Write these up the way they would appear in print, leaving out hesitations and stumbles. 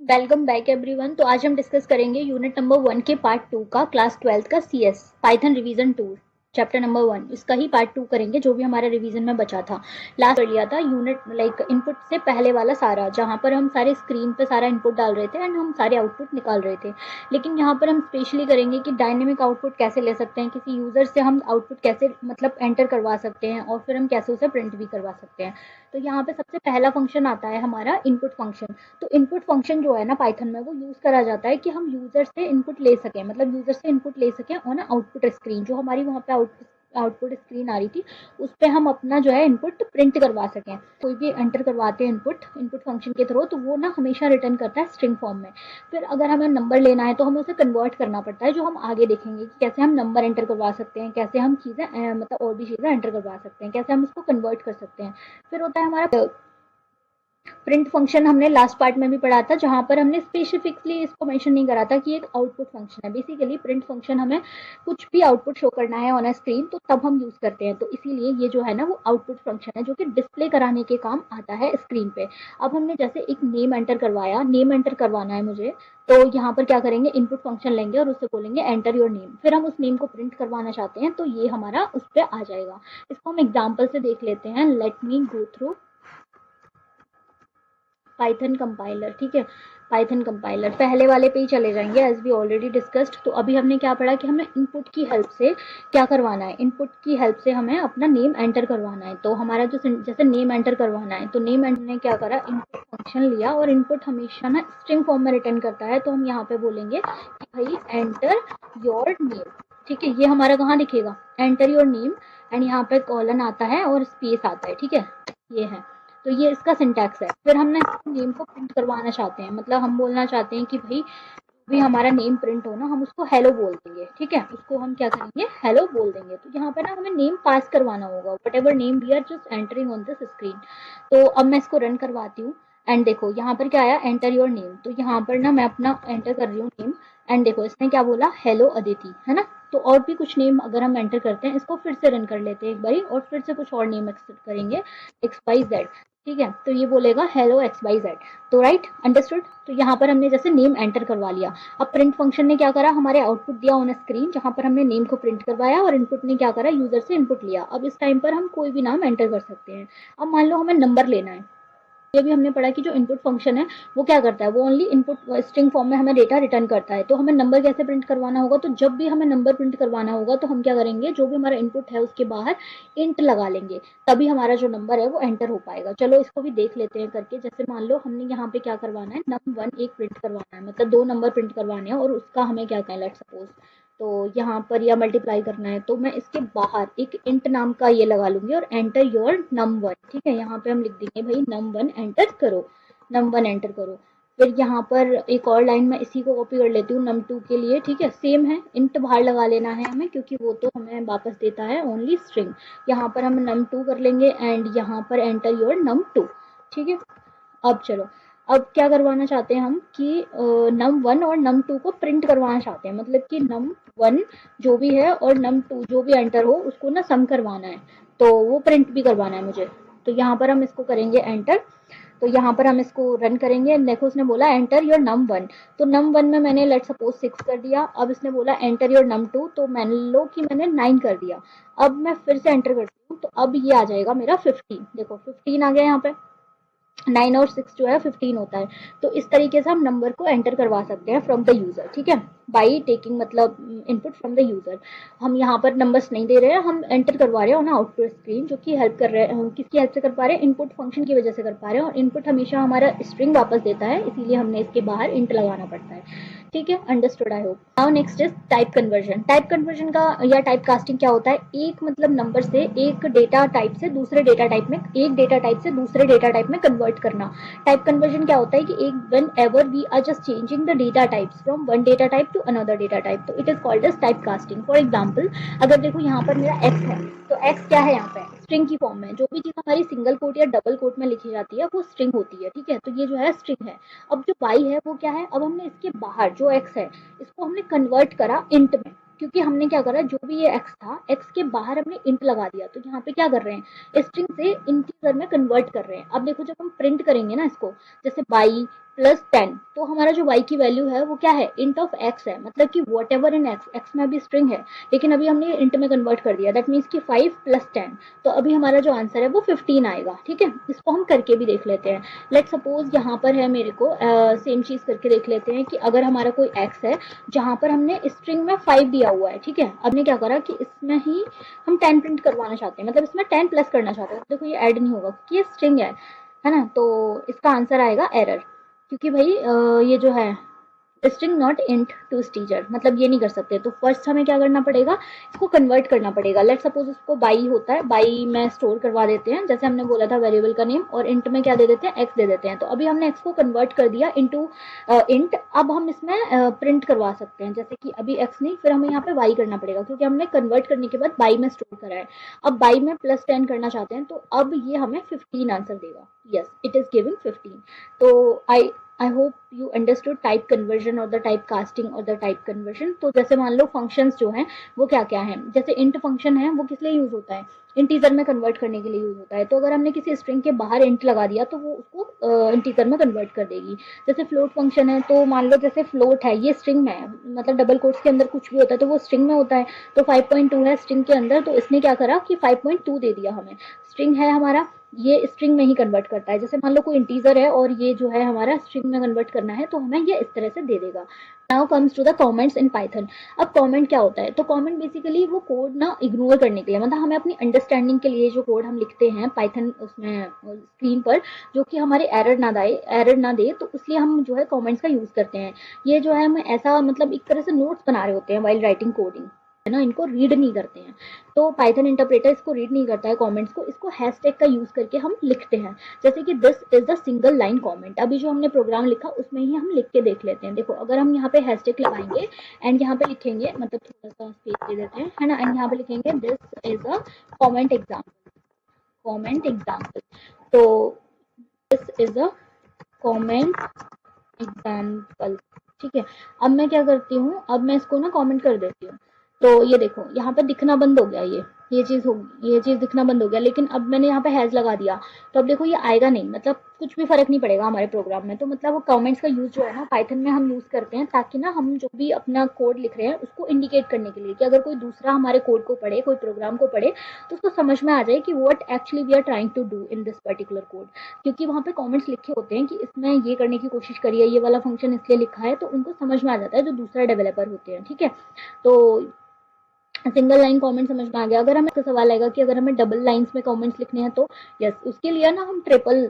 Welcome back everyone. तो आज हम डिस्कस करेंगे यूनिट नंबर 1 के पार्ट 2 का क्लास 12 का CS Python revision 2 chapter number 1 इसका ही पार्ट 2 करेंगे जो भी हमारे रिवीजन में बचा था। लास्ट कर लिया था यूनिट लाइक इनपुट से पहले वाला सारा, जहाँ पर हम सारे स्क्रीन पे सारा इनपुट डाल रहे थे एंड हम सारे आउटपुट निकाल रहे थे। लेकिन यहाँ पर हम स्पेशली करेंगे कि डायनेमिक आउटपुट कैसे ले सकते हैं, किसी यूजर से हम आउटपुट कैसे मतलब एंटर करवा सकते हैं और फिर हम कैसे उसे प्रिंट भी करवा सकते हैं। तो यहाँ पे सबसे पहला फंक्शन आता है हमारा इनपुट फंक्शन। तो इनपुट फंक्शन जो है ना पाइथन में, वो यूज करा जाता है कि हम यूजर से इनपुट ले सकें, मतलब यूजर से इनपुट ले सकें ऑन आउटपुट स्क्रीन। जो हमारी वहाँ पे आउटपुट स्क्रीन आ रही थी उस पर हम अपना जो है इनपुट प्रिंट करवा सकें। कोई भी एंटर करवाते हैं इनपुट फंक्शन के थ्रू, तो वो ना हमेशा रिटर्न करता है स्ट्रिंग फॉर्म में। फिर अगर हमें नंबर लेना है तो हमें उसे कन्वर्ट करना पड़ता है, जो हम आगे देखेंगे कि कैसे हम नंबर एंटर करवा सकते हैं, कैसे हम चीज़ें मतलब और भी चीज़ें एंटर करवा सकते हैं, कैसे हम उसको कन्वर्ट कर सकते हैं। फिर होता है हमारा प्रिंट फंक्शन। हमने लास्ट पार्ट में भी पढ़ा था, जहां पर हमने स्पेसिफिकली इसको मेंशन नहीं करा था कि एक आउटपुट फंक्शन है। बेसिकली प्रिंट फंक्शन हमें कुछ भी आउटपुट शो करना है ऑन अ स्क्रीन तो तब हम यूज करते हैं। तो इसीलिए ये जो है ना वो आउटपुट फंक्शन है जो कि डिस्प्ले कराने के काम आता है स्क्रीन पे। अब हमने जैसे एक नेम एंटर करवाया, नेम एंटर करवाना है मुझे, तो यहाँ पर क्या करेंगे, इनपुट फंक्शन लेंगे और उससे बोलेंगे एंटर योर नेम। फिर हम उस नेम को प्रिंट करवाना चाहते हैं तो ये हमारा उस पर आ जाएगा। इसको हम एग्जाम्पल से देख लेते हैं। Let me go through Python compiler. ठीक है, पाइथन कंपाइलर पहले वाले पे ही चले जाएंगे एज वी ऑलरेडी डिस्कस्ड। तो अभी हमने क्या पढ़ा कि हमें इनपुट की हेल्प से क्या करवाना है, इनपुट की हेल्प से हमें अपना नेम एंटर करवाना है। तो हमारा जो जैसे नेम एंटर करवाना है, तो नेम एंटर ने क्या करा, इनपुट फंक्शन लिया और इनपुट हमेशा ना स्ट्रिंग फॉर्म में रिटर्न करता है। तो हम यहाँ पे बोलेंगे कि भाई एंटर योर नेम। ठीक है, ये हमारा कहाँ दिखेगा, एंटर योर नेम, एंड यहाँ पे कॉलन आता है और स्पेस आता है। ठीक है, ये है। तो ये इसका सिंटैक्स है। फिर हमने नेम को प्रिंट करवाना चाहते हैं, मतलब हम बोलना चाहते हैं कि भाई भी हमारा नेम प्रिंट हो ना, हम उसको हेलो बोल देंगे। ठीक है, उसको हम क्या करेंगे, हेलो बोल देंगे। तो यहाँ पे ना हमें नेम पास करवाना होगा, whatever name we are just entering on this screen. तो अब मैं इसको रन करवाती हूँ एंड देखो यहाँ पर क्या आया, एंटर योर नेम। तो यहाँ पर ना मैं अपना एंटर कर रही हूँ नेम एंड देखो इसने क्या बोला, हेलो अदिति, है ना। तो और भी कुछ नेम अगर हम एंटर करते हैं, इसको फिर से रन कर लेते हैं एक बारी और फिर से कुछ और नेम एक्सेप्ट करेंगे, एक्स वाई जेड। ठीक है, तो ये बोलेगा हेलो एक्स वाई जेड। तो राइट अंडरस्टूड। तो यहाँ पर हमने जैसे नेम एंटर करवा लिया। अब प्रिंट फंक्शन ने क्या करा, हमारे आउटपुट दिया ऑन स्क्रीन, जहाँ पर हमने नेम को प्रिंट करवाया और इनपुट ने क्या करा, यूजर से इनपुट लिया। अब इस टाइम पर हम कोई भी नाम एंटर कर सकते हैं। अब मान लो हमें नंबर लेना है। ये भी हमने पढ़ा कि जो इनपुट फंक्शन है वो क्या करता है, वो ओनली इनपुट स्ट्रिंग फॉर्म में हमें डेटा रिटर्न करता है। तो हमें नंबर कैसे प्रिंट करवाना होगा, तो जब भी हमें नंबर प्रिंट करवाना होगा तो हम क्या करेंगे, जो भी हमारा इनपुट है उसके बाहर इंट लगा लेंगे, तभी हमारा जो नंबर है वो एंटर हो पाएगा। चलो इसको भी देख लेते हैं करके। जैसे मान लो हमने यहाँ पे क्या करवाना है, num1 एक प्रिंट करवाना है, मतलब 2 नंबर प्रिंट करवाने हैं और उसका हमें क्या कहना है, लेट्स सपोज तो यहाँ पर या मल्टीप्लाई करना है, तो मैं इसके बाहर एक इंट नाम का ये लगा लूंगी और एंटर योर num1। ठीक है, यहाँ पे हम लिख देंगे भाई num1 एंटर करो, num1 एंटर करो। फिर यहाँ पर एक और लाइन में इसी को कॉपी कर लेती हूँ num2 के लिए। ठीक है, सेम है, इंट बाहर लगा लेना है हमें, क्योंकि वो तो हमें वापस देता है ओनली स्ट्रिंग। यहाँ पर हम num2 कर लेंगे एंड यहाँ पर एंटर योर num2। ठीक है, अब चलो, अब क्या करवाना चाहते हैं हम कि num1 और num2 को प्रिंट करवाना चाहते हैं, मतलब कि num1 जो भी है और num2 जो भी एंटर हो उसको ना सम करवाना है, तो वो प्रिंट भी करवाना है मुझे। तो यहाँ पर हम इसको करेंगे एंटर। तो यहाँ पर हम इसको रन करेंगे, देखो उसने बोला एंटर योर num1। तो num1 में मैंने लेट सपोज 6 कर दिया। अब इसने बोला एंटर योर num2, तो मान लो कि मैंने 9 कर दिया। अब मैं फिर से एंटर करती हूँ तो अब ये आ जाएगा मेरा 15। देखो 15 आ गया यहाँ पे, 9 और 6 जो है 15 होता है। तो इस तरीके से हम नंबर को एंटर करवा सकते हैं फ्रॉम द यूजर। ठीक है, बाई टेकिंग मतलब इनपुट फ्रॉम द यूजर। हम यहाँ पर नंबर्स नहीं दे रहे हैं, हम एंटर करवा रहे हैं ना आउटपुट स्क्रीन, जो कि हेल्प कर रहे हैं, हम किसकी हेल्प से कर पा रहे हैं, इनपुट फंक्शन की वजह से कर पा रहे हैं। और इनपुट हमेशा हमारा स्ट्रिंग वापस देता है, इसीलिए हमने इसके बाहर इंट लगाना पड़ता है। ठीक है, understood I hope. Now next is type conversion. Type conversion का या टाइप कास्टिंग क्या होता है, एक मतलब नंबर से एक डेटा टाइप से दूसरे डेटा टाइप में, एक डेटा टाइप से दूसरे डेटा टाइप में कन्वर्ट करना। टाइप कन्वर्जन क्या होता है कि एक whenever we are just changing the data types from one data type to another data type, तो it is called as type casting. For example, अगर देखो यहाँ पर मेरा एक्स है, तो एक्स क्या है, यहाँ पे स्ट्रिंग की फॉर्म में जो भी चीज हमारी सिंगल कोट या डबल कोट में लिखी जाती है वो स्ट्रिंग होती है। ठीक है, तो ये जो है स्ट्रिंग है। अब जो वाई है वो क्या है, अब हमने इसके बाहर जो एक्स है इसको हमने कन्वर्ट करा इंट में, क्योंकि हमने क्या करा, जो भी ये एक्स था एक्स के बाहर हमने इंट लगा दिया। तो यहाँ पे क्या कर रहे हैं, स्ट्रिंग से इंटीजर में कन्वर्ट कर रहे हैं। अब देखो जब हम प्रिंट करेंगे ना इसको, जैसे बाई +10, तो हमारा जो y की वैल्यू है वो क्या है, int ऑफ x है, मतलब कि वॉट एवर इन x में अभी स्ट्रिंग है लेकिन अभी हमने इंट में कन्वर्ट कर दिया, दैट मीन्स कि 5 + 10, तो अभी हमारा जो आंसर है वो 15 आएगा। ठीक है, इसको हम करके भी देख लेते हैं। लेट सपोज यहाँ पर है मेरे को सेम चीज करके देख लेते हैं कि अगर हमारा कोई x है जहाँ पर हमने स्ट्रिंग में 5 दिया हुआ है, ठीक है, हमने क्या करा कि इसमें ही हम 10 प्रिंट करवाना चाहते हैं, मतलब इसमें 10 प्लस करना चाहते हैं, देखो ये ऐड नहीं होगा क्योंकि ये स्ट्रिंग है ना, तो इसका आंसर आएगा एरर, क्योंकि भाई ये जो है स्ट्रिंग नॉट इंट टू स्टीजर, मतलब ये नहीं कर सकते। तो फर्स्ट हमें क्या करना पड़ेगा, इसको कन्वर्ट करना पड़ेगा। लेट सपोज इसको बाई होता है, बाई में स्टोर करवा देते हैं, जैसे हमने बोला था वेरिएबल का नेम, और इंट में क्या दे देते हैं, एक्स दे देते हैं। तो अभी हमने एक्स को कन्वर्ट कर दिया इनटू इंट। अब हम इसमें प्रिंट करवा सकते हैं, जैसे कि अभी एक्स नहीं, फिर हमें यहाँ पे वाई करना पड़ेगा क्योंकि हमने कन्वर्ट करने के बाद बाई में स्टोर करा है। अब बाई में +10 करना चाहते हैं, तो अब ये हमें 15 आंसर देगा। Yes, it is giving 15। तो I hope you understood type conversion और द टाइप कास्टिंग और द टाइप कन्वर्जन। तो जैसे मान लो फंक्शंस जो हैं वो क्या क्या हैं, जैसे इंट फंक्शन है वो किस लिए यूज होता है, इंटीजर में कन्वर्ट करने के लिए यूज होता है। तो अगर हमने किसी स्ट्रिंग के बाहर इंट लगा दिया तो वो उसको इंटीजर में कन्वर्ट कर देगी। जैसे फ्लोट फंक्शन है, तो मान लो जैसे फ्लोट है ये स्ट्रिंग में है, मतलब डबल कोट्स के अंदर कुछ भी होता है तो वो स्ट्रिंग में होता है। तो 5.2 है स्ट्रिंग के अंदर, तो इसने क्या करा कि 5.2 दे दिया हमें। स्ट्रिंग है हमारा, ये स्ट्रिंग में ही कन्वर्ट करता है। जैसे मान लो कोई इंटीजर है और ये जो है हमारा स्ट्रिंग में कन्वर्ट करना है, तो हमें ये इस तरह से दे देगा। Now comes to the comments in Python. अब कमेंट क्या होता है, तो कमेंट बेसिकली वो कोड ना इग्नोर करने के लिए, मतलब हमें अपनी अंडरस्टैंडिंग के लिए जो कोड हम लिखते हैं पाइथन उसमें स्क्रीन पर, जो कि हमारे एरर ना दे, तो इसलिए हम जो है कमेंट्स का यूज करते हैं। ये जो है हम ऐसा मतलब एक तरह से नोट्स बना रहे होते हैं वाइल राइटिंग कोडिंग, है ना, इनको रीड नहीं करते हैं। तो पाइथन इंटरप्रेटर इसको रीड नहीं करता है कमेंट्स को, इसको हैशटैग का यूज करके हम लिखते हैं। जैसे कि this is the single line comment, अभी जो हमने प्रोग्राम लिखा उसमें ही हम लिख के देख लेते हैं। देखो अगर हम यहाँ पे हैशटैग लगाएंगे एंड यहाँ पे लिखेंगे, मतलब थोड़ा सा स्पेस दे देते हैं, है ना, एंड यहाँ पे लिखेंगे this is a comment example, comment example. तो this is a comment example, ठीक है। अब मैं क्या करती हूँ, अब मैं इसको ना कमेंट कर देती हूँ। तो ये देखो यहाँ पे दिखना बंद हो गया, ये चीज होगी, ये चीज दिखना बंद हो गया, लेकिन अब मैंने यहाँ पे हैज लगा दिया, तो अब देखो ये आएगा नहीं, मतलब कुछ भी फर्क नहीं पड़ेगा हमारे प्रोग्राम में। तो मतलब वो कमेंट्स का यूज जो है ना पाइथन में हम यूज करते हैं, ताकि ना हम जो भी अपना कोड लिख रहे हैं उसको इंडिकेट करने के लिए, कि अगर कोई दूसरा हमारे कोड को पढ़े, कोई प्रोग्राम को पढ़े, तो उसको समझ में आ जाए कि what actually we are trying to do in this particular code. क्योंकि वहाँ पे कमेंट्स लिखे होते हैं कि इसमें ये करने की कोशिश करी है, ये वाला फंक्शन इसलिए लिखा है, तो उनको समझ में आ जाता है जो दूसरा डेवलपर होते हैं। ठीक है, तो सिंगल लाइन कमेंट समझ में आ गया। अगर हमें तो सवाल आएगा कि अगर हमें डबल लाइंस में कमेंट्स लिखने हैं, तो यस, उसके लिए ना हम ट्रिपल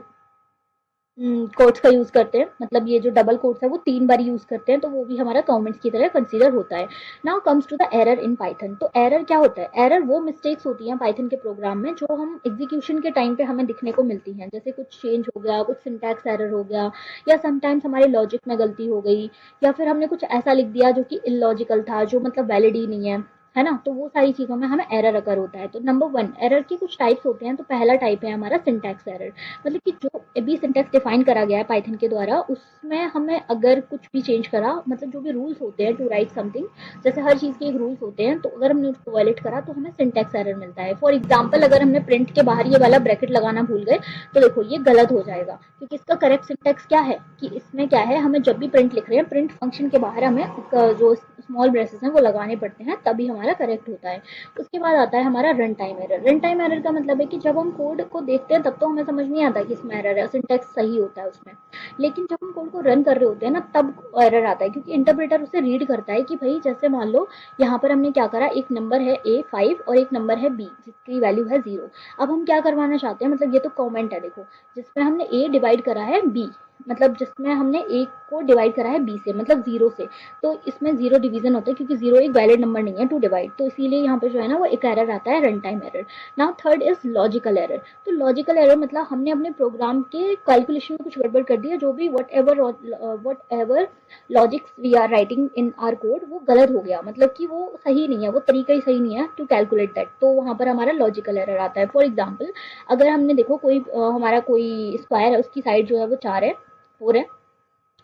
कोट्स का यूज करते हैं, मतलब ये जो डबल कोट्स है वो 3 बार यूज करते हैं, तो वो भी हमारा कमेंट्स की तरह कंसीडर होता है। Now comes to the error in Python. तो एरर क्या होता है, एरर वो मिस्टेक्स होती हैं पाइथन के प्रोग्राम में जो हम एग्जीक्यूशन के टाइम पे हमें दिखने को मिलती हैं, जैसे कुछ चेंज हो गया, कुछ सिंटैक्स एरर हो गया, या समटाइम्स हमारे लॉजिक में गलती हो गई, या फिर हमने कुछ ऐसा लिख दिया जो कि इलॉजिकल था, जो मतलब वैलिड ही नहीं है ना, तो वो सारी चीजों में हमें एरर अकर होता है। तो नंबर 1, एरर के कुछ टाइप्स होते हैं। तो पहला टाइप है हमारा सिंटैक्स एरर, मतलब कि जो भी सिंटैक्स डिफाइन करा गया है पाइथन के द्वारा, उसमें हमें अगर कुछ भी चेंज करा, मतलब जो भी रूल्स होते हैं टू राइट समथिंग, जैसे हर चीज़ के एक रूल्स होते हैं, तो अगर हमने उसको वायलेट करा तो हमें सिंटैक्स एरर मिलता है। फॉर एग्जाम्पल, अगर हमने प्रिंट के बाहर ये वाला ब्रैकेट लगाना भूल गए, तो देखो ये गलत हो जाएगा, क्योंकि इसका करेक्ट सिंटैक्स क्या है कि इसमें क्या है, हमें जब भी प्रिंट लिख रहे हैं, प्रिंट फंक्शन के बाहर हमें जो स्मॉल ब्रेसेस हैं वो लगाने पड़ते हैं, तभी हमारा करेक्ट होता है। उसके बाद आता है हमारा run time error. Run time error का मतलब है कि जब हम कोड को देखते हैं तब तो हमें समझ नहीं आता कि इसमें एरर है, सिंटैक्स सही होता है उसमें, लेकिन जब हम कोड को रन कर रहे होते हैं ना, तब एरर आता है, क्योंकि इंटरप्रेटर उसे रीड करता है कि भाई जैसे मान लो यहाँ पर हमने क्या करा, एक नंबर है A5 और एक नंबर है B जिसकी वैल्यू है 0। अब हम क्या करवाना चाहते हैं, मतलब ये तो कमेंट है देखो, जिसमें हमने A डिवाइड करा है B, मतलब जिसमें हमने A को डिवाइड करा है B से, मतलब 0 से, तो इसमें 0 डिवीजन होता है, क्योंकि 0 एक वैलिड नंबर नहीं है टू डिवाइड, तो इसीलिए यहाँ पे जो है ना वो एक एरर आता है, run time error. Now third is logical error. तो लॉजिकल एरर मतलब हमने अपने प्रोग्राम के कैलकुलेशन में कुछ गड़बड़ कर दिया, जो भी whatever logics we are writing in our code वो गलत हो गया, मतलब कि वो सही नहीं है, वो तरीका ही सही नहीं है टू कैलकुलेट दैट, तो वहाँ पर हमारा लॉजिकल एरर आता है। फॉर एग्जाम्पल, अगर हमने देखो कोई हमारा कोई स्क्वायर है, उसकी साइड जो है वो 4 है, 4 है,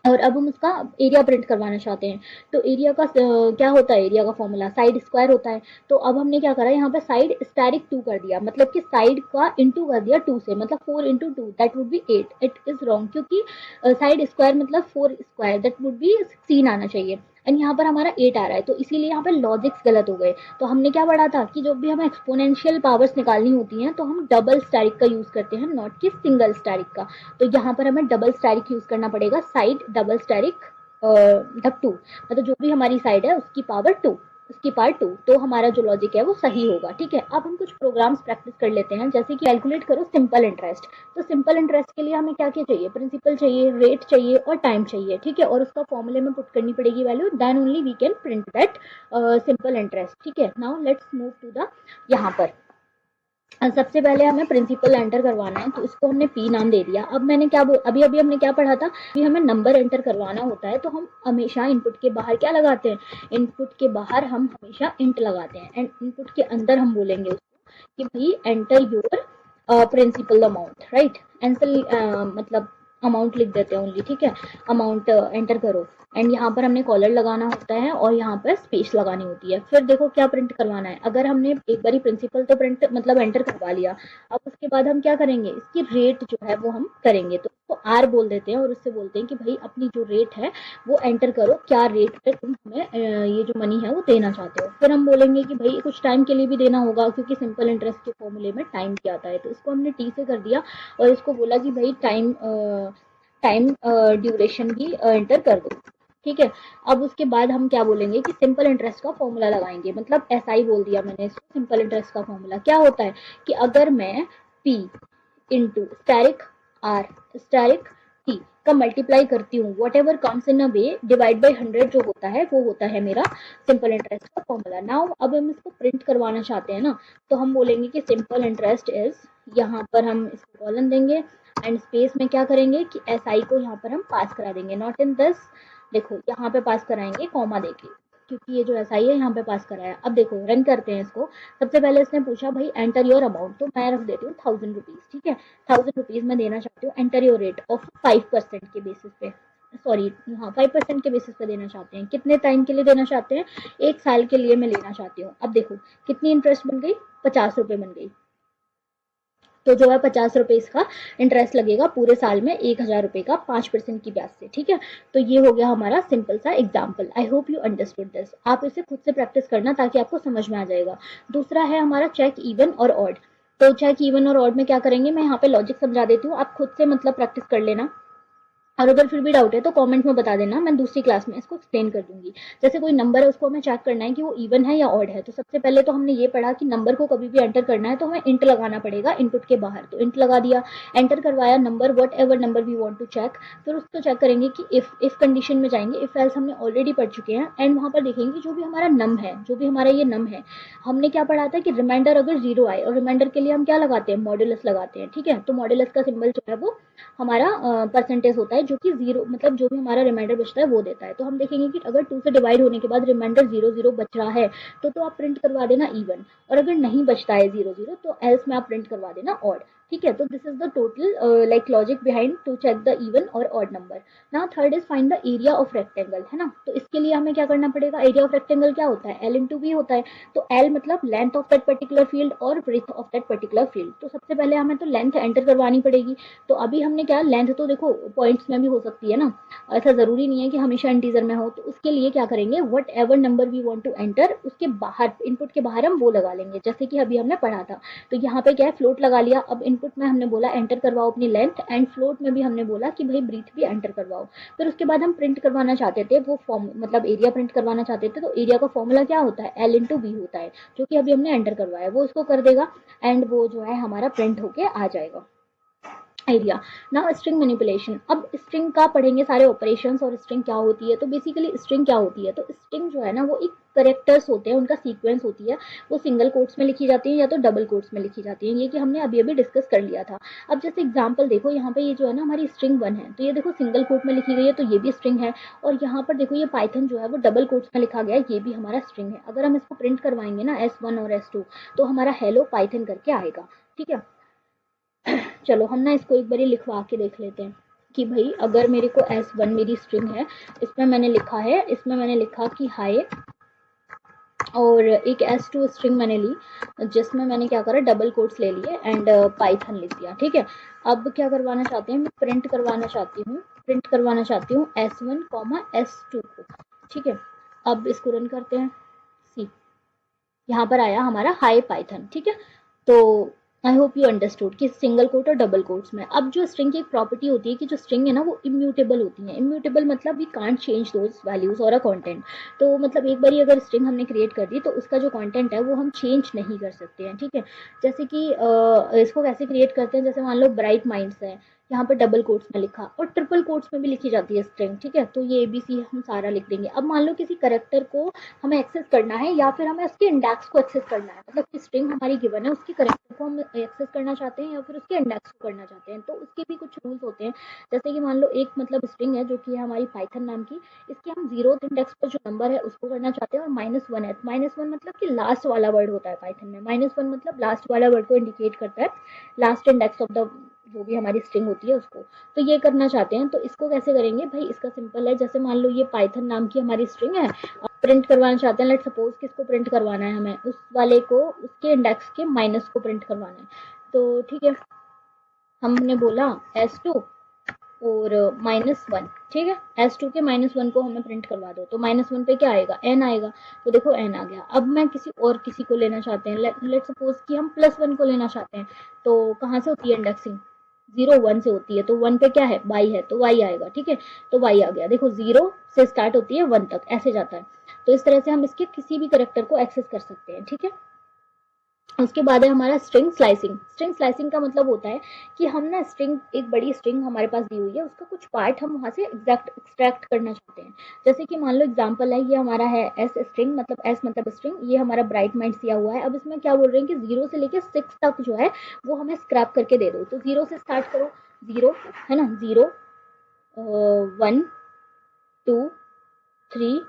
और अब हम उसका एरिया प्रिंट करवाना चाहते हैं। तो एरिया का क्या होता है, एरिया का फॉर्मूला साइड स्क्वायर होता है। तो अब हमने क्या करा, यहाँ पे साइड स्टेरिक 2 कर दिया, मतलब कि साइड का इंटू कर दिया 2 से, मतलब 4 into 2 that would be 8। It is wrong, क्योंकि साइड स्क्वायर मतलब 4 स्क्वायर दैट वुड बी 16 आना चाहिए, एंड यहाँ पर हमारा 8 आ रहा है, तो इसीलिए यहाँ पे लॉजिक्स गलत हो गए। तो हमने क्या पढ़ा था कि जब भी हमें एक्सपोनेंशियल पावर्स निकालनी होती हैं तो हम डबल स्टेरिक का यूज करते हैं, नॉट कि सिंगल स्टेरिक का। तो यहाँ पर हमें डबल स्टेरिक यूज करना पड़ेगा, साइड डबल स्टेरिक ढक 2, मतलब जो भी हमारी साइड है उसकी पावर 2, उसकी पावर 2, तो हमारा जो लॉजिक है वो सही होगा। ठीक है, अब हम कुछ प्रोग्राम्स प्रैक्टिस कर लेते हैं, जैसे कि कैलकुलेट करो सिंपल इंटरेस्ट। तो सिंपल इंटरेस्ट के लिए हमें क्या क्या चाहिए, प्रिंसिपल चाहिए, रेट चाहिए और टाइम चाहिए। ठीक है, और उसका फॉर्मूले में पुट करनी पड़ेगी value, then only we can print that simple interest. ठीक है, now let's move to the यहाँ पर सबसे पहले हमें प्रिंसिपल एंटर करवाना है, तो इसको हमने पी नाम दे दिया। अब मैंने क्या अभी अभी हमने क्या पढ़ा था कि हमें नंबर एंटर करवाना होता है, तो हम हमेशा इनपुट के बाहर क्या लगाते हैं, इनपुट के बाहर हम हमेशा इंट लगाते हैं, एंड इनपुट के अंदर हम बोलेंगे उसको कि भाई enter your principal amount, right. Answer मतलब अमाउंट लिख देते हैं ओनली। ठीक है, अमाउंट एंटर करो, एंड यहाँ पर हमने कॉलर लगाना होता है और यहाँ पर स्पेस लगानी होती है। फिर देखो क्या प्रिंट करवाना है, अगर हमने एक बारी प्रिंसिपल तो प्रिंट मतलब एंटर करवा लिया, अब उसके बाद हम क्या करेंगे, इसकी रेट जो है वो हम करेंगे, तो उसको आर बोल देते हैं और उससे बोलते हैं कि भाई अपनी जो रेट है वो एंटर करो, क्या रेट पे तुम हमें ये जो मनी है वो देना चाहते हो। फिर हम बोलेंगे कि भाई कुछ टाइम के लिए भी देना होगा, क्योंकि सिंपल इंटरेस्ट के फॉर्मूले में टाइम क्या आता है, तो इसको हमने टी से कर दिया और इसको बोला कि भाई टाइम टाइम ड्यूरेशन भी एंटर कर दो। ठीक है, अब उसके बाद हम क्या बोलेंगे कि सिंपल इंटरेस्ट का फॉर्मूला लगाएंगे, मतलब ऐसा ही बोल दिया मैंने इसको। सिंपल इंटरेस्ट का फॉर्मूला क्या होता है कि अगर मैं P into asterisk R asterisk T का मल्टीप्लाई करती हूँ, whatever comes in a way divide by 100 जो होता है वो होता है मेरा सिंपल इंटरेस्ट का फॉर्मूला। नाउ अब हम इसको प्रिंट करवाना चाहते हैं ना, तो हम बोलेंगे कि सिंपल इंटरेस्ट इज, यहाँ पर हम इसको कॉलन देंगे एंड स्पेस में क्या करेंगे कि एस आई को यहाँ पर हम पास करा देंगे, नॉट इन दिस, देखो यहाँ पे पास कराएंगे कॉमा देके, क्योंकि ये जो एस आई है यहाँ पे पास कराया। अब देखो रन करते हैं इसको। सबसे पहले इसने पूछा भाई एंटर योर अमाउंट, तो मैं रख देती हूँ 1000 रुपीज। ठीक है, 1000 रुपीज मैं देना चाहती हूँ, एंटर योर रेट ऑफ 5% के बेसिस पे, सॉरी हाँ 5% के बेसिस पे देना चाहते हैं। कितने टाइम के लिए देना चाहते हैं, 1 साल के लिए मैं लेना चाहती हूँ। अब देखो कितनी इंटरेस्ट बन गई, 50 रुपए बन गई, तो जो है 50 रुपए इसका इंटरेस्ट लगेगा पूरे साल में, 1000 रुपए का 5% की ब्याज से। ठीक है, तो ये हो गया हमारा सिंपल सा example. I hope you understood this. आप इसे खुद से प्रैक्टिस करना ताकि आपको समझ में आ जाएगा। दूसरा है हमारा चेक इवन और ऑड। तो चेक इवन और ऑड में क्या करेंगे, मैं यहाँ पे लॉजिक समझा देती हूँ, आप खुद से मतलब प्रैक्टिस कर लेना, और अगर फिर भी डाउट है तो कमेंट में बता देना, मैं दूसरी क्लास में इसको एक्सप्लेन कर दूंगी। जैसे कोई नंबर है उसको हमें चेक करना है कि वो इवन है या ऑड है, तो सबसे पहले तो हमने ये पढ़ा कि नंबर को कभी भी एंटर करना है तो हमें इंट लगाना पड़ेगा इनपुट के बाहर, तो इंट लगा दिया, एंटर करवाया number, whatever number we want to check. फिर उसको चेक करेंगे कि इफ कंडीशन में जाएंगे, इफ एल्स हमने ऑलरेडी पढ़ चुके हैं, एंड वहां पर देखेंगे कि जो भी हमारा नम है, जो भी हमारा ये नम है, हमने क्या पढ़ा था कि रिमाइंडर अगर जीरो आए, और रिमाइंडर के लिए हम क्या लगाते हैं, मॉड्यूलस लगाते हैं। ठीक है, तो मॉड्यूलस का सिंबल जो है वो हमारा परसेंटेज होता है, जो कि जीरो मतलब जो भी हमारा रिमाइंडर बचता है वो देता है। तो हम देखेंगे कि अगर 2 से डिवाइड होने के बाद रिमाइंडर 0 0 बच रहा है तो आप प्रिंट करवा देना इवन, और अगर नहीं बचता है 0 0 तो एल्स में आप प्रिंट करवा देना ऑड। ठीक है, तो this is the total like logic behind to check the even और odd number. Now third is find the area of rectangle, है ना। तो इसके लिए हमें क्या करना पड़ेगा, एरिया ऑफ रेक्टेंगल क्या होता है, एल इंटू बी होता है। तो एल मतलब length of that particular field और breadth of that particular field. तो सबसे पहले हमें तो लेंथ एंटर करवानी पड़ेगी। तो अभी हमने क्या, लेंथ तो देखो पॉइंट्स में भी हो सकती है ना, ऐसा जरूरी नहीं है कि हमेशा इंटीजर में हो। तो उसके लिए क्या करेंगे, whatever number we want to enter, उसके बाहर इनपुट के बाहर हम वो लगा लेंगे, जैसे कि अभी हमने पढ़ा था। तो यहाँ पे क्या है, फ्लोट लगा लिया। अब इनपुट में हमने बोला एंटर करवाओ अपनी लेंथ, एंड फ्लोट में भी हमने बोला कि भाई ब्रीथ भी एंटर करवाओ। फिर उसके बाद हम प्रिंट करवाना चाहते थे वो फॉर्म, मतलब एरिया प्रिंट करवाना चाहते थे, तो एरिया का फॉर्मूला क्या होता है, एल इंटू बी होता है, जो कि अभी हमने एंटर करवाया, वो इसको कर देगा, एंड वो जो है हमारा प्रिंट होके आ जाएगा एरिया। नाउ स्ट्रिंग मैनिपुलेशन, अब स्ट्रिंग का पढ़ेंगे सारे ऑपरेशंस, और स्ट्रिंग क्या होती है। तो बेसिकली स्ट्रिंग क्या होती है, तो स्ट्रिंग जो है ना वो एक करेक्टर्स होते हैं, उनका सीक्वेंस होती है, वो सिंगल कोट्स में लिखी जाती है या तो डबल कोट्स में लिखी जाती है, ये कि हमने अभी अभी डिस्कस कर लिया था। अब जैसे एग्जांपल देखो, यहाँ पे ये जो है ना हमारी स्ट्रिंग 1 है, तो ये देखो सिंगल कोट में लिखी गई है, तो ये भी स्ट्रिंग है। और यहाँ पर देखो ये पाइथन जो है वो डबल कोट्स में लिखा गया है, ये भी हमारा स्ट्रिंग है। अगर हम इसको प्रिंट करवाएंगे ना S1 और S2, तो हमारा हेलो पाइथन करके आएगा। ठीक है, चलो हम ना इसको एक बार लिखवा के देख लेते हैं। कि भाई अगर मेरे को S1 मेरी स्ट्रिंग है, इसमें मैंने लिखा है, इसमें मैंने लिखा कि हाय, और एक S2 स्ट्रिंग मैंने ली जिसमें मैंने क्या करा, डबल कोट्स ले लिए एंड पाइथन लिख दिया, ठीक है। अब क्या करवाना चाहते हैं, मैं प्रिंट करवाना चाहती हूँ S1 S2 को, ठीक है। अब इसको रन करते हैं, सी यहाँ पर आया हमारा हाई पाइथन, ठीक है। तो आई होप यू अंडरस्टूड कि सिंगल कोट और डबल कोट्स में। अब जो स्ट्रिंग की एक प्रॉपर्टी होती है कि जो स्ट्रिंग है ना वो इम्यूटेबल होती है। इम्यूटेबल मतलब we can't change those values और अ कंटेंट। तो मतलब एक बार अगर स्ट्रिंग हमने क्रिएट कर दी तो उसका जो कंटेंट है वो हम चेंज नहीं कर सकते हैं, ठीक है। जैसे कि इसको कैसे क्रिएट करते हैं, जैसे मान लो ब्राइट माइंड्स है, यहाँ पर डबल कोट्स में लिखा और ट्रिपल कोट्स में भी लिखी जाती है स्ट्रिंग, ठीक है। तो ये ABC हम सारा लिख देंगे। अब मान लो किसी करेक्टर को हमें एक्सेस करना है या फिर हमें उसके इंडेक्स को एक्सेस करना है, मतलब कि स्ट्रिंग हमारी गिवन है उसकी करेक्टर को हम एक्सेस करना चाहते हैं या फिर उसके इंडेक्स को करना चाहते हैं, तो उसके भी कुछ रूल्स होते हैं। जैसे कि मान लो एक मतलब स्ट्रिंग है जो कि है हमारी पाइथन नाम की, इसके हम 0th इंडेक्स पर जो नंबर है उसको करना चाहते हैं, और -1 है, -1 मतलब कि लास्ट वाला वर्ड होता है पाइथन में, -1 मतलब लास्ट वाला वर्ड को इंडिकेट करता है, लास्ट इंडेक्स ऑफ द जो भी हमारी स्ट्रिंग होती है उसको। तो ये करना चाहते हैं, तो इसको कैसे करेंगे भाई, इसका सिंपल है। जैसे मान लो ये पाइथन नाम की हमारी स्ट्रिंग है, प्रिंट करवाना चाहते हैं, लेट सपोज किसको प्रिंट करवाना है, हमें उस वाले को उसके इंडेक्स के माइनस को प्रिंट करवाना है। तो ठीक है, हमने बोला S2 और -1, ठीक है। S2 के -1 को हमें प्रिंट करवा दो, तो -1 पे क्या आएगा, n आएगा। तो देखो n आ गया। अब मैं किसी को लेना चाहते हैं, लेट सपोज कि हम +1 को लेना चाहते हैं, तो कहाँ से होती है इंडेक्सिंग, 0 1 से होती है, तो 1 पे क्या है, y है, तो y आएगा, ठीक है। तो y आ गया, देखो 0 से स्टार्ट होती है 1 तक, ऐसे जाता है। तो इस तरह से हम इसके किसी भी करेक्टर को एक्सेस कर सकते हैं, ठीक है। उसके बाद है हमारा स्ट्रिंग स्लाइसिंग। स्ट्रिंग स्लाइसिंग का मतलब होता है कि हम ना स्ट्रिंग, एक बड़ी स्ट्रिंग हमारे पास दी हुई है, उसका कुछ पार्ट हम वहां से एग्जैक्ट एक्सट्रैक्ट करना चाहते हैं। जैसे कि मान लो एग्जांपल है, ये हमारा है एस स्ट्रिंग, मतलब एस मतलब स्ट्रिंग, ये हमारा ब्राइट माइंड दिया हुआ है। अब इसमें क्या बोल रहे हैं कि 0 से लेके 6 तक जो है वो हमें स्क्रैप करके दे दो। तो 0 से स्टार्ट करो, 0 है ना, 0 1 2 3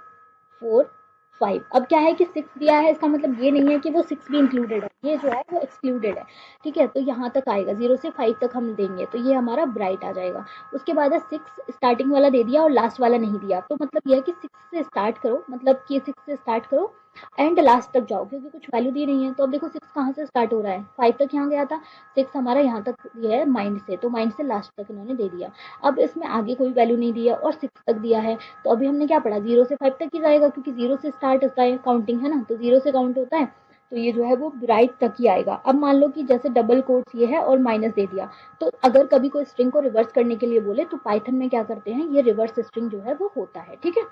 4 5। अब क्या है कि 6 दिया है, इसका मतलब ये नहीं है कि वो 6 भी इंक्लूडेड है, ये जो है वो एक्सक्लूडेड है, ठीक है। तो यहाँ तक आएगा, 0 से 5 तक हम देंगे, तो ये हमारा ब्राइट आ जाएगा। उसके बाद है 6 स्टार्टिंग वाला दे दिया और लास्ट वाला नहीं दिया, तो मतलब ये है कि 6 से स्टार्ट करो, मतलब कि 6 से स्टार्ट करो एंड लास्ट तक जाओ, क्योंकि कुछ वैल्यू दी नहीं है। तो अब देखो 6 कहाँ से स्टार्ट हो रहा है, 5 तक यहाँ गया था, 6 हमारा यहाँ तक ये है माइंड से, तो माइंड से लास्ट तक इन्होंने दे दिया। अब इसमें आगे कोई वैल्यू नहीं दिया और 6 तक दिया है, तो अभी हमने क्या पढ़ा, 0 से 5 तक ही जाएगा, क्योंकि 0 से स्टार्ट होता है काउंटिंग, है ना, तो 0 से काउंट होता है। तो ये जो है वो राइट तक ही आएगा। अब मान लो कि जैसे डबल कोट्स ये है और माइनस दे दिया, तो अगर कभी कोई स्ट्रिंग को रिवर्स करने के लिए बोले तो पाइथन में क्या करते हैं, ये रिवर्स स्ट्रिंग जो है वो होता है, ठीक है।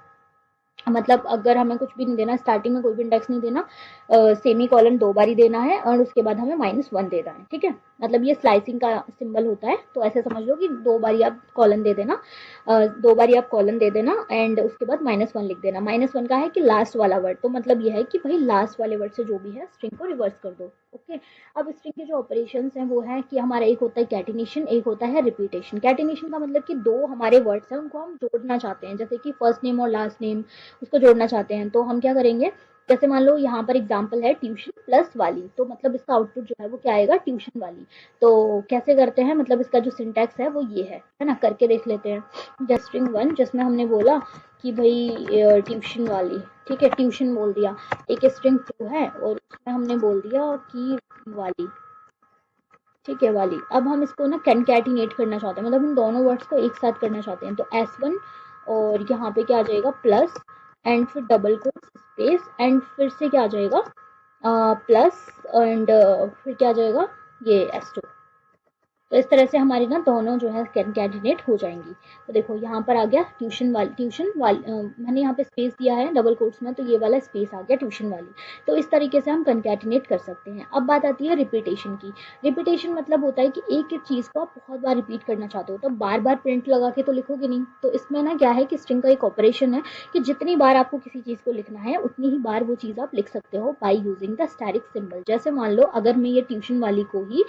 मतलब अगर हमें कुछ भी नहीं देना, स्टार्टिंग में कोई भी इंडेक्स नहीं देना, सेमी कॉलन 2 बार ही देना है और उसके बाद हमें -1 देना है, ठीक है। मतलब ये स्लाइसिंग का सिंबल होता है, तो ऐसे समझ लो कि 2 बारी आप कॉलन दे देना, 2 बारी आप कॉलन दे देना एंड उसके बाद -1 लिख देना। -1 का है कि लास्ट वाला वर्ड, तो मतलब ये है कि भाई लास्ट वाले वर्ड से जो भी है स्ट्रिंग को रिवर्स कर दो, ओके। अब स्ट्रिंग के जो ऑपरेशंस हैं वो है कि हमारा एक होता है कैटिनेशन, एक होता है रिपीटेशन। कैटिनेशन का मतलब कि दो हमारे वर्ड्स हैं उनको हम जोड़ना चाहते हैं, जैसे कि फर्स्ट नेम और लास्ट नेम, उसको जोड़ना चाहते हैं, तो हम क्या करेंगे, जैसे मान लो यहाँ पर एग्जाम्पल है ट्यूशन प्लस वाली, तो मतलब इसका आउटपुट जो है वो क्या आएगा, ट्यूशन वाली। तो कैसे करते हैं, मतलब इसका जो सिंटैक्स है वो ये है ना, करके देख लेते हैं। जस्ट स्ट्रिंग 1 जिसमें हमने बोला कि भाई ट्यूशन वाली, ठीक है, ट्यूशन बोल दिया। एक स्ट्रिंग 2 है और उसमें हमने बोल दिया कि वाली, ठीक है, वाली। अब हम इसको ना कंकैटिनेट करना चाहते हैं, मतलब इन दोनों वर्ड्स को एक साथ करना चाहते हैं, तो S1 और यहाँ पे क्या आ जाएगा प्लस एंड फिर डबल कोट स्पेस एंड फिर से क्या आ जाएगा प्लस एंड फिर क्या आ जाएगा ये S2। तो इस तरह से हमारी ना दोनों जो है कैंडिडेट हो जाएंगी। तो देखो यहाँ पर आ गया ट्यूशन वाली मैंने यहाँ पे स्पेस दिया है डबल कोट्स में, तो ये वाला स्पेस आ गया ट्यूशन वाली। तो इस तरीके से हम कंकैटिनेट कर सकते हैं। अब बात आती है रिपीटेशन की। रिपीटेशन मतलब होता है कि एक एक चीज़ को आप बहुत बार रिपीट करना चाहते हो, तो बार बार प्रिंट लगा के तो लिखोगे नहीं। तो इसमें ना क्या है कि स्ट्रिंग का एक ऑपरेशन है कि जितनी बार आपको किसी चीज़ को लिखना है उतनी ही बार वो चीज़ आप लिख सकते हो by using the static symbol. जैसे मान लो अगर मैं ये ट्यूशन वाली को ही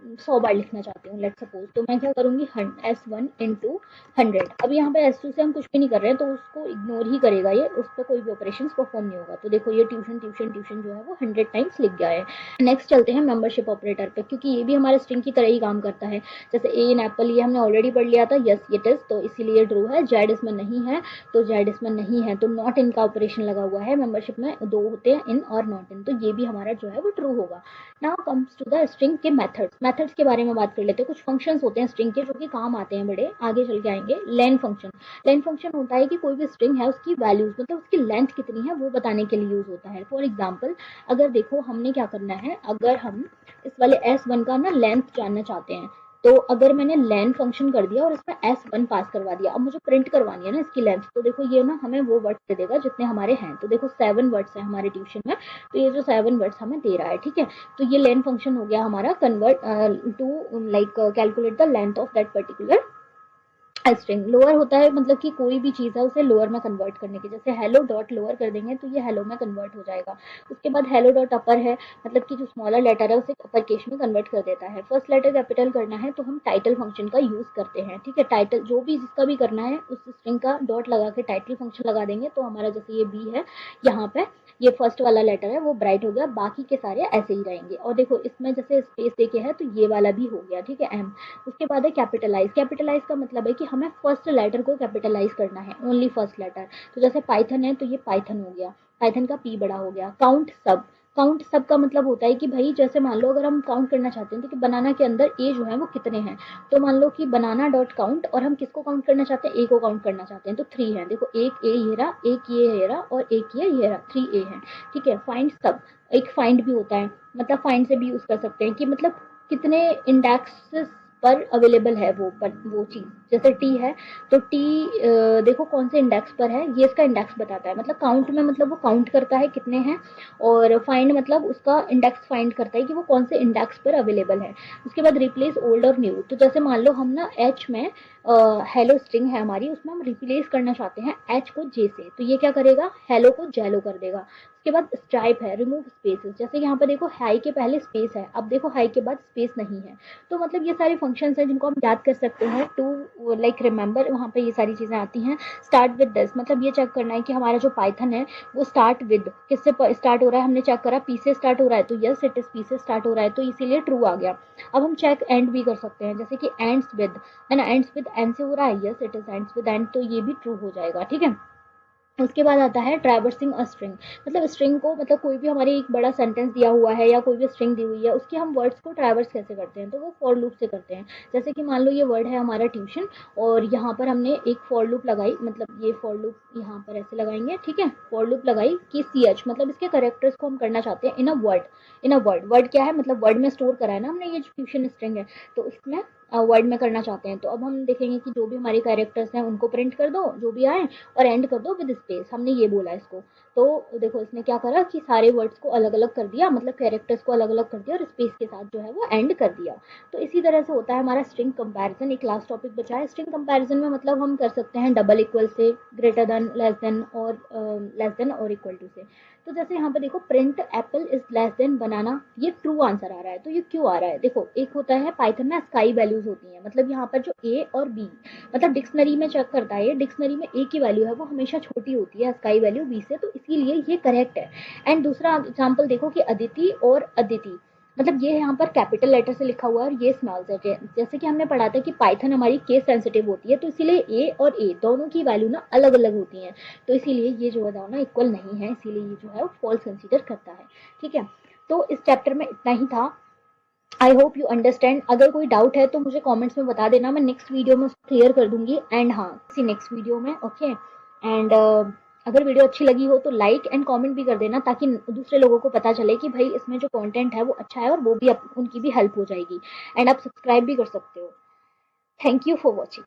100 बार लिखना चाहती हूँ लेट सपोज, तो मैं क्या करूँगी S1 इंटू 100। अब यहाँ पे S2 से हम कुछ भी नहीं कर रहे हैं तो उसको इग्नोर ही करेगा ये, उस पर कोई भी ऑपरेशन परफॉर्म नहीं होगा। तो देखो ये ट्यूशन ट्यूशन ट्यूशन जो है वो 100 टाइम्स लिख गया है। नेक्स्ट चलते हैं मेंबरशिप ऑपरेटर पे, क्योंकि ये भी हमारे स्ट्रिंग की तरह ही काम करता है। जैसे ए इन एप्पल ये हमने ऑलरेडी पढ़ लिया था, यस इट इज, तो इसीलिए ट्रू है। जेड इसमें नहीं है तो जेड इसमें नहीं है, तो नॉट इन का ऑपरेशन लगा हुआ है। मेंबरशिप में दो होते हैं, इन और नॉट इन, तो ये भी हमारा जो है वो ट्रू होगा। Now comes to the string के मेथड्स। मेथड्स के बारे में बात कर लेते हैं। कुछ फंक्शंस होते हैं स्ट्रिंग के जो कि काम आते हैं बड़े, आगे चल के आएंगे। लेन फंक्शन, लेन फंक्शन होता है कि कोई भी स्ट्रिंग है उसकी वैल्यूज मतलब उसकी लेंथ कितनी है वो बताने के लिए यूज होता है। फॉर एग्जाम्पल अगर देखो हमने क्या करना है, अगर हम इस वाले S1 का ना लेंथ जानना चाहते हैं, तो अगर मैंने लेन फंक्शन कर दिया और इसमें S1 पास करवा दिया, अब मुझे प्रिंट करवानी है ना इसकी लेंथ, तो देखो ये ना हमें वो वर्ड्स दे देगा जितने हमारे हैं। तो देखो 7 वर्ड्स है हमारे ट्यूशन में, तो ये जो 7 वर्ड्स हमें दे रहा है, ठीक है। तो ये लेन फंक्शन हो गया हमारा convert to like calculate the length of that particular string. Lower होता है मतलब कि कोई भी चीज़ है उसे लोअर में कन्वर्ट करने की, जैसे हेलो डॉट लोअर कर देंगे तो ये हेलो में कन्वर्ट हो जाएगा। उसके बाद हेलो डॉट अपर है, मतलब कि जो स्मॉलर लेटर है उसे अपर केस में कन्वर्ट कर देता है। फर्स्ट लेटर कैपिटल करना है तो हम टाइटल फंक्शन का यूज करते हैं, ठीक है। टाइटल जो भी जिसका भी करना है उस स्ट्रिंग का डॉट लगा के टाइटल फंक्शन लगा देंगे, तो हमारा जैसे ये बी है, यहाँ पे ये फर्स्ट वाला लेटर है वो ब्राइट हो गया, बाकी के सारे ऐसे ही रहेंगे। और देखो इसमें जैसे स्पेस देके है तो ये वाला भी हो गया, ठीक है, एम। उसके बाद है कैपिटलाइज। कैपिटलाइज का मतलब है कि हमें फर्स्ट लेटर को कैपिटलाइज करना है, ओनली फर्स्ट लेटर। तो जैसे पाइथन है तो ये पाइथन हो गया, पाइथन का पी बड़ा हो गया। काउंट सब, काउंट सब का मतलब होता है कि भाई जैसे मान लो अगर हम काउंट करना चाहते हैं तो कि बनाना के अंदर ए जो है वो कितने हैं, तो मान लो कि बनाना डॉट काउंट, और हम किसको काउंट करना चाहते हैं, ए को काउंट करना चाहते हैं, तो 3 है। देखो एक ए ये रहा, एक ये रहा और एक ये रहा, 3 ए है, ठीक है। फाइंड सब, एक फाइंड भी होता है, मतलब फाइंड से भी यूज कर सकते हैं कि मतलब कितने इंडेक्स पर अवेलेबल है वो चीज़। जैसे टी है तो टी देखो कौन से इंडेक्स पर है, ये इसका इंडेक्स बताता है। मतलब काउंट में मतलब वो काउंट करता है कितने हैं, और फाइंड मतलब उसका इंडेक्स फाइंड करता है कि वो कौन से इंडेक्स पर अवेलेबल है। उसके बाद रिप्लेस ओल्ड और न्यू, तो जैसे मान लो हम ना एच में हेलो स्ट्रिंग है हमारी, उसमें हम रिप्लेस करना चाहते हैं एच को जे से, तो ये क्या करेगा, हेलो को जेलो कर देगा। उसके बाद स्ट्राइप है, रिमूव स्पेसेस, जैसे यहाँ पर देखो हाई के पहले स्पेस है, अब देखो हाई के बाद स्पेस नहीं है। तो मतलब ये सारे फंक्शंस हैं जिनको हम याद कर सकते हैं टू लाइक रिमेंबर, वहाँ पे ये सारी चीज़ें आती हैं। स्टार्ट विद दिस, मतलब ये चेक करना है कि हमारा जो पाइथन है वो स्टार्ट विद किससे स्टार्ट हो रहा है, हमने चेक करा पी से स्टार्ट हो रहा है, तो यस इट इज पी से स्टार्ट हो रहा है, तो इसीलिए ट्रू आ गया। अब हम चेक एंड भी कर सकते हैं, जैसे कि एंड्स विद है ना, एंड्स विद एन से हो रहा है, yes it is ends with and, तो ये भी ट्रू हो जाएगा, ठीक है। उसके बाद आता है ट्रैवर्सिंग अ स्ट्रिंग, मतलब स्ट्रिंग को मतलब कोई भी हमारे एक बड़ा सेंटेंस दिया हुआ है या कोई भी स्ट्रिंग दी हुई है उसके हम वर्ड्स को ट्रैवर्स कैसे करते हैं, तो वो फॉर लूप से करते हैं। जैसे कि मान लो ये वर्ड है हमारा ट्यूशन, और यहाँ पर हमने एक फॉर लूप लगाई, मतलब ये फॉर लूप यहाँ पर ऐसे लगाएंगे, ठीक है। फॉर लूप लगाई कि सी एच, मतलब इसके करेक्टर्स को हम करना चाहते हैं in a word. In a word, word क्या है, मतलब वर्ड में स्टोर करा है ना हमने, ये जो ट्यूशन स्ट्रिंग है तो इसमें वर्ड में करना चाहते हैं। तो अब हम देखेंगे कि जो भी हमारे कैरेक्टर्स हैं उनको प्रिंट कर दो जो भी आए, और एंड कर दो विद स्पेस, हमने ये बोला इसको। तो देखो इसने क्या करा कि सारे वर्ड्स को अलग अलग कर दिया, मतलब कैरेक्टर्स को अलग अलग कर दिया और स्पेस के साथ जो है वो एंड कर दिया। तो इसी तरह से होता है हमारा स्ट्रिंग कंपैरिजन। एक लास्ट टॉपिक बचा है स्ट्रिंग कंपैरिजन में, मतलब हम कर सकते हैं डबल इक्वल से, ग्रेटर देन, लेस देन और इक्वल टू से। तो जैसे यहाँ पे देखो print apple is less than banana, ये ट्रू आंसर आ रहा है, तो ये क्यों आ रहा है, देखो एक होता है पाइथन में स्काई वैल्यूज होती हैं, मतलब यहाँ पर जो ए और बी, मतलब डिक्शनरी में चेक करता है, डिक्शनरी में ए की वैल्यू है वो हमेशा छोटी होती है स्काई वैल्यू बी से, तो इसीलिए ये करेक्ट है। एंड दूसरा एग्जाम्पल देखो कि अदिति और अदिति, मतलब ये यहाँ पर कैपिटल लेटर से लिखा हुआ है और ये स्मॉल लेटर है। जैसे कि हमने पढ़ा था कि पाइथन हमारी केस सेंसिटिव होती है, तो इसीलिए ए और ए दोनों की वैल्यू ना अलग अलग होती हैं, तो इसीलिए ये जो है ना इक्वल नहीं है, इसीलिए ये जो है वो फॉल्स कंसीडर करता है, ठीक है। तो इस चैप्टर में इतना ही था। I hope you understand. अगर कोई डाउट है तो मुझे कमेंट्स में बता देना, मैं नेक्स्ट वीडियो में उसको क्लियर कर दूंगी। एंड हाँ, किसी नेक्स्ट वीडियो में, ओके। एंड अगर वीडियो अच्छी लगी हो तो लाइक एंड कमेंट भी कर देना, ताकि दूसरे लोगों को पता चले कि भाई इसमें जो कंटेंट है वो अच्छा है, और वो भी उनकी भी हेल्प हो जाएगी। एंड आप सब्सक्राइब भी कर सकते हो। Thank you for watching.